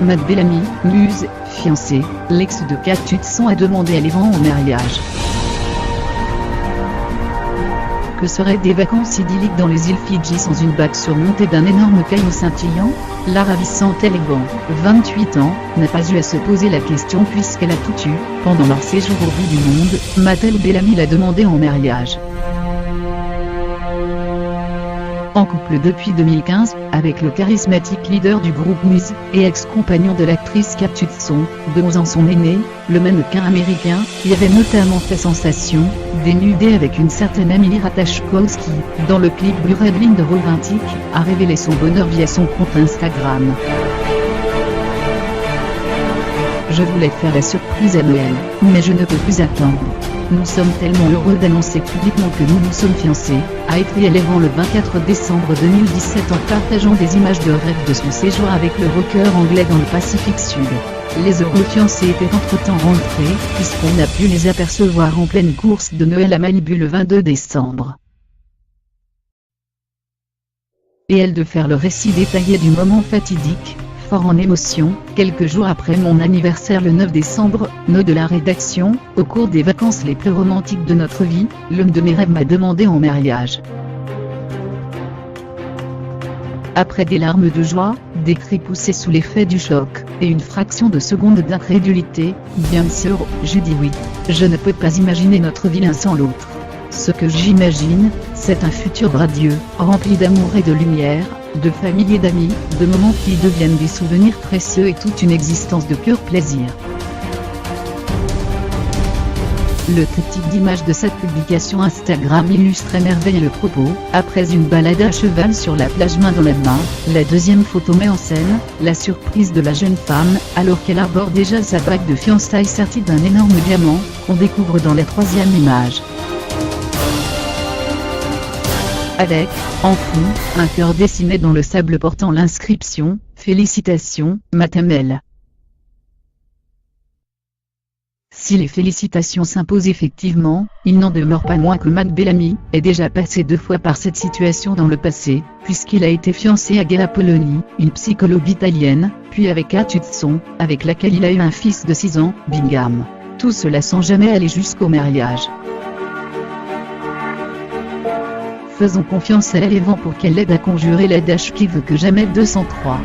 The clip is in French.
Matt Bellamy, Muse, fiancé, l'ex de Kate Hudson a demandé à l'Evan en mariage. Que seraient des vacances idylliques dans les îles Fidji sans une bague surmontée d'un énorme caillou scintillant? La ravissante Evan, 28 ans, n'a pas eu à se poser la question puisqu'elle a tout eu. Pendant leur séjour au bout du monde, Matt Bellamy l'a demandé en mariage. En couple depuis 2015, avec le charismatique leader du groupe Muse, et ex-compagnon de l'actrice Kate Hudson, 2 ans son aîné, le mannequin américain, qui avait notamment fait sensation, dénudé avec une certaine Emily Ratajkowski, dans le clip Blue Red de Romantic, a révélé son bonheur via son compte Instagram. Je voulais faire la surprise à Noël, mais je ne peux plus attendre. Nous sommes tellement heureux d'annoncer publiquement que nous nous sommes fiancés, a écrit Evan le 24 décembre 2017 en partageant des images de rêve de son séjour avec le rocker anglais dans le Pacifique Sud. Les heureux fiancés étaient entre-temps rentrés, puisqu'on a pu les apercevoir en pleine course de Noël à Malibu le 22 décembre. Et elle de faire le récit détaillé du moment fatidique, fort en émotion, quelques jours après mon anniversaire le 9 décembre, note de la rédaction, au cours des vacances les plus romantiques de notre vie, l'homme de mes rêves m'a demandé en mariage. Après des larmes de joie, des cris poussés sous l'effet du choc, et une fraction de seconde d'incrédulité, bien sûr, je dis oui. Je ne peux pas imaginer notre vie l'un sans l'autre. Ce que j'imagine, c'est un futur radieux, rempli d'amour et de lumière, de famille et d'amis, de moments qui deviennent des souvenirs précieux et toute une existence de pur plaisir. Le triptyque d'images de cette publication Instagram illustre à merveille le propos. Après une balade à cheval sur la plage main dans la main, la deuxième photo met en scène la surprise de la jeune femme, alors qu'elle arbore déjà sa bague de fiançailles sertie d'un énorme diamant, qu'on découvre dans la troisième image. Avec, en fond, un cœur dessiné dans le sable portant l'inscription « Félicitations, Matt Bellamy ». Si les félicitations s'imposent effectivement, il n'en demeure pas moins que Matt Bellamy est déjà passé 2 fois par cette situation dans le passé, puisqu'il a été fiancé à Gaia Poloni, une psychologue italienne, puis avec Kate Hudson, avec laquelle il a eu un fils de 6 ans, Bingham. Tout cela sans jamais aller jusqu'au mariage. Faisons confiance à Evan pour qu'elle aide à conjurer l'adage qui veut que jamais 203.